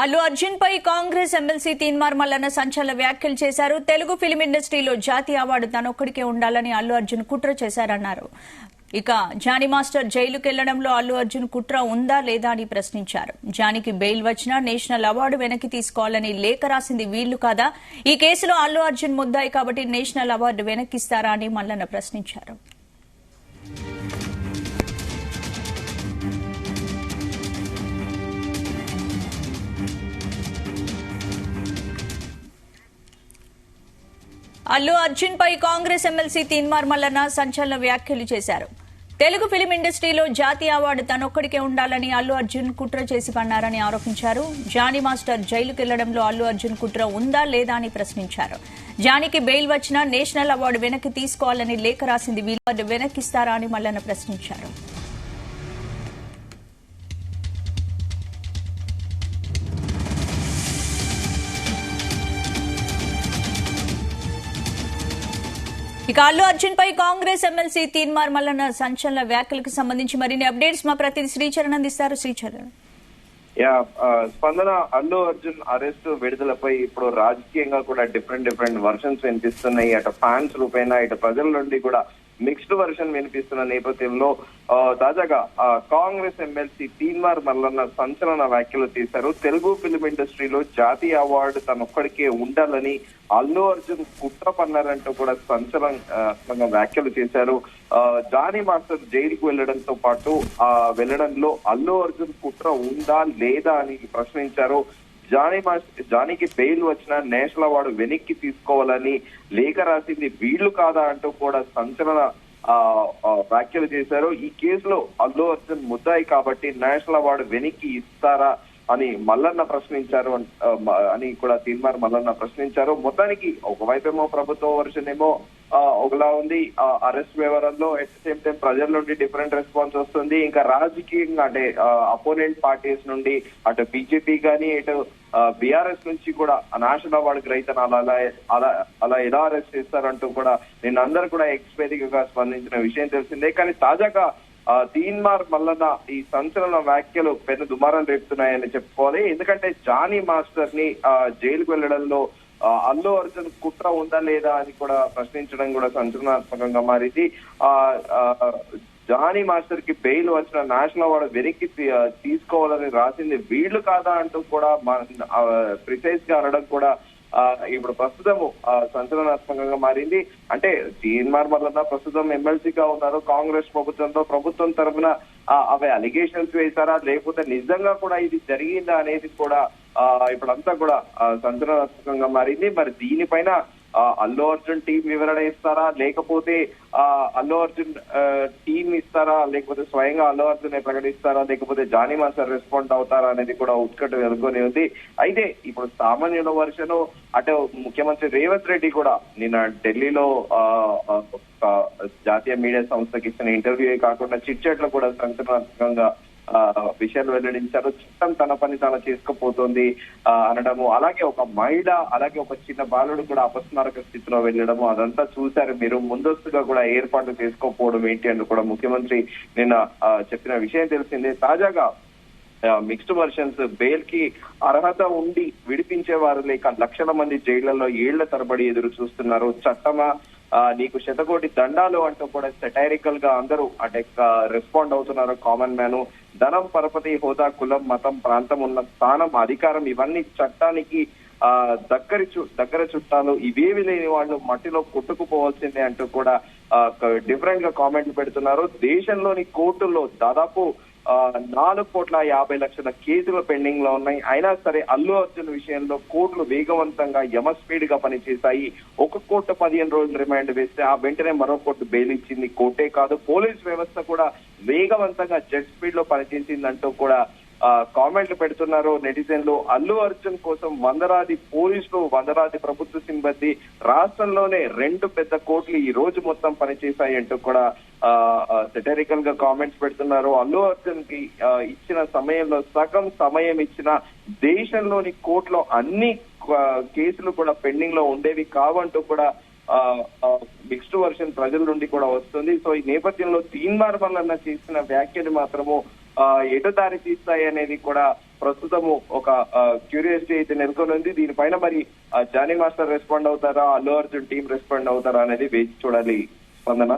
అల్లు అర్జున్ పై Congress MLC Teenmar Mallanna సంచలన వ్యాఖ్యలు చేశారు. తెలుగు ఫిల్మ్ ఇండస్ట్రీలో జాతీయ అవార్డు తనొక్కడికే ఉండాలని అల్లు అర్జున్ కుట్ర చేశారన్నారు. ఇక జానీ మాస్టర్ జైలుకెళ్లడంలో అల్లు అర్జున్ కుట్ర ఉందా లేదా అని ప్రశ్నించారు. జానీకి బెయిల్ వచ్చినా నేషనల్ అవార్డు వెనక్కి తీసుకోవాలని లేఖ రాసింది వీళ్లు కాదా? ఈ కేసులో అల్లు అర్జున్ ముద్దాయి కాబట్టి నేషనల్ అవార్డు వెనక్కిస్తారా అని మల్లన్న ప్రశ్నించారు. అల్లు అర్జున్ పై కాంగ్రెస్ ఎమ్మెల్సీ తీన్మార్ మల్లన్న సంచలన వ్యాఖ్యలు చేశారు. తెలుగు ఫిలిం ఇండస్ట్రీలో జాతీయ అవార్డు తనొక్కడికే ఉండాలని అల్లు అర్జున్ కుట్ర చేసి పన్నారని ఆరోపించారు. జానీ మాస్టర్ జైలుకెళ్లడంలో అల్లు అర్జున్ కుట్ర ఉందా లేదా అని ప్రశ్నించారు. జానీకి బెయిల్ వచ్చినా నేషనల్ అవార్డు వెనక్కి తీసుకోవాలని లేఖ రాసింది వీళ్ళు వెనక్కిస్తారా అని మల్లన్న ప్రశ్నించారు. ఇక అల్లు అర్జున్ పై కాంగ్రెస్ ఎమ్మెల్సీ తీన్మార్ మల్లన్న సంచలన వ్యాఖ్యలకు సంబంధించి మరిన్ని అప్డేట్స్ మా ప్రతినిధి శ్రీచరణ్ అందిస్తారు. శ్రీచరణ్, స్పందన అల్లు అర్జున్ అరెస్ట్ విడుదలపై ఇప్పుడు రాజకీయంగా కూడా డిఫరెంట్ వర్షన్స్ వినిపిస్తున్నాయి. అటు ఫ్యాన్స్ రూపేనా ఇటు ప్రజల నుండి కూడా మిక్స్డ్ వర్షన్ వినిపిస్తున్న నేపథ్యంలో తాజాగా కాంగ్రెస్ ఎమ్మెల్సీ తీన్మార్ మల్లన్న సంచలన వ్యాఖ్యలు చేశారు. తెలుగు ఫిల్మ్ ఇండస్ట్రీలో జాతీయ అవార్డు తనొక్కడికే ఉండాలని అల్లు అర్జున్ కుట్ర పన్నారంటూ కూడా సంచలనంగా వ్యాఖ్యలు చేశారు. జానీ మాస్టర్ జైలుకు వెళ్లడంతో పాటు వెళ్లడంలో అల్లు అర్జున్ కుట్ర ఉందా లేదా అని ప్రశ్నించారు. జానీకి బెయిల్ వచ్చిన నేషనల్ అవార్డు వెనక్కి తీసుకోవాలని లేఖ రాసింది వీళ్లు కాదా అంటూ కూడా సంచలన వ్యాఖ్యలు చేశారు. ఈ కేసులో అల్లు అర్జున్ ముద్దాయి కాబట్టి నేషనల్ అవార్డు వెనక్కి ఇస్తారా అని మల్లన్న ప్రశ్నించారు అని కూడా తీన్మార్ మల్లన్న ప్రశ్నించారు. మొత్తానికి ఒకవైపేమో ప్రభుత్వ వర్షన్ ఏమో ఒకలా ఉంది అరెస్ట్ వ్యవహారంలో, ఎట్ ద సేమ్ టైం ప్రజల నుండి డిఫరెంట్ రెస్పాన్స్ వస్తుంది. ఇంకా రాజకీయంగా అంటే అపోనెంట్ పార్టీస్ నుండి అటు బీజేపీ కానీ ఇటు బీఆర్ఎస్ నుంచి కూడా నేషనల్ అవార్డు గ్రహీతను అలా ఎలా అరెస్ట్ చేస్తారంటూ కూడా నిన్న అందరూ కూడా ఎక్స్వేదికగా స్పందించిన విషయం తెలిసిందే. కానీ తాజాగా తీన్మార్ మల్లన్న ఈ సంచలన వ్యాఖ్యలు పెద్ద దుమారం రేపుతున్నాయని చెప్పుకోవాలి. ఎందుకంటే జానీ మాస్టర్ ని జైలుకు వెళ్లడంలో అల్లు అర్జున్ కుట్ర ఉందా లేదా అని కూడా ప్రశ్నించడం కూడా సంచలనాత్మకంగా మారింది. జానీ మాస్టర్ కి బెయిల్ వచ్చిన నేషనల్ అవార్డు వెనక్కి తీసుకోవాలని రాసింది వీళ్లు కాదా అంటూ కూడా ప్రిసైజ్ గా అనడం కూడా ఇప్పుడు ప్రస్తుతం సంచలనాత్మకంగా మారింది. అంటే తీన్మార్ మల్లన్న ప్రస్తుతం ఎమ్మెల్సీగా ఉన్నారు కాంగ్రెస్ ప్రభుత్వంలో. ప్రభుత్వం తరఫున అవి అలిగేషన్స్ వేశారా లేకపోతే నిజంగా కూడా ఇది జరిగిందా అనేది కూడా ఇప్పుడంతా కూడా సంచలనాత్మకంగా మారింది. మరి దీనిపైన అల్లు అర్జున్ టీం వివరణ ఇస్తారా లేకపోతే అల్లు అర్జున్ టీం ఇస్తారా లేకపోతే స్వయంగా అల్లు అర్జున్ ప్రకటిస్తారా లేకపోతే జానీ మాస్టర్ రెస్పాండ్ అవుతారా అనేది కూడా ఉత్కంఠ నెలకొని ఉంది. అయితే ఇప్పుడు సామాన్యుల వర్షను అటు ముఖ్యమంత్రి రేవంత్ రెడ్డి కూడా నిన్న ఢిల్లీలో జాతీయ మీడియా సంస్థకి ఇచ్చిన ఇంటర్వ్యూ కాకుండా చిట్ చాట్ లో కూడా సంచలనాత్మకంగా విషయాలు వెల్లడించారు. చట్టం తన పని తాను చేసుకుపోతుంది అనడము, అలాగే ఒక మహిళ అలాగే ఒక చిన్న బాలుడు కూడా అపస్మారక స్థితిలో వెళ్ళడము అదంతా చూశారు మీరు. ముందస్తుగా కూడా ఏర్పాట్లు చేసుకోకపోవడం ఏంటి అని కూడా ముఖ్యమంత్రి నిన్న చెప్పిన విషయం తెలిసిందే. తాజాగా మిక్స్డ్ వర్షన్స్, బెయిల్ కి అర్హత ఉండి విడిపించేవారు లేక లక్షల మంది జైళ్లలో ఏళ్ల తరబడి ఎదురు చూస్తున్నారు. చట్టమా నీకు శతకోటి దండాలు అంటూ కూడా సెటైరికల్ గా అందరూ అంటే రెస్పాండ్ అవుతున్నారు. కామన్ మ్యాన్, ధనం, పరపతి, హోదా, కులం, మతం, ప్రాంతం, ఉన్న స్థానం, అధికారం ఇవన్నీ చట్టానికి దగ్గర చుట్టాలు, ఇవేవి లేని వాళ్ళు మట్టిలో కొట్టుకుపోవాల్సిందే అంటూ కూడా డిఫరెంట్ గా కామెంట్లు పెడుతున్నారు. దేశంలోని కోర్టుల్లో దాదాపు 4,50,00,000 కేసులు పెండింగ్ లో ఉన్నాయి. అయినా సరే అల్లు అర్జున్ విషయంలో కోర్టులు వేగవంతంగా స్పీడ్ గా పనిచేశాయి. ఒక కోర్టు 15 రోజులు రిమాండ్ వేస్తే ఆ వెంటనే మరో కోర్టు బెయిల్ ఇచ్చింది. కోర్టే కాదు పోలీస్ వ్యవస్థ కూడా వేగవంతంగా జెట్ స్పీడ్ లో పనిచేసిందంటూ కూడా కామెంట్లు పెడుతున్నారు నెటిజన్లు. అల్లు అర్జున్ కోసం వందలాది పోలీసులు, వందలాది ప్రభుత్వ సిబ్బంది, రాష్ట్రంలోనే 2 పెద్ద కోర్టులు ఈ రోజు మొత్తం పనిచేశాయి అంటూ కూడా సెటరికల్ గా కామెంట్స్ పెడుతున్నారు. అల్లు అర్జున్ కి ఇచ్చిన సమయంలో సగం సమయం ఇచ్చిన దేశంలోని కోర్టులో అన్ని కేసులు కూడా పెండింగ్ లో ఉండేవి కావంటూ కూడా మిక్స్డ్ వర్షన్ ప్రజల నుండి కూడా వస్తుంది. సో ఈ నేపథ్యంలో తీన్మార్ మల్లన్న చేసిన వ్యాఖ్యలు మాత్రము ఎటు దారి తీస్తాయి అనేది కూడా ప్రస్తుతము ఒక క్యూరియాసిటీ అయితే నెలకొని ఉంది. దీనిపైన మరి జానీ మాస్టర్ రెస్పాండ్ అవుతారా, అల్లు అర్జున్ టీం రెస్పాండ్ అవుతారా అనేది వేచి చూడాలి. స్పందన.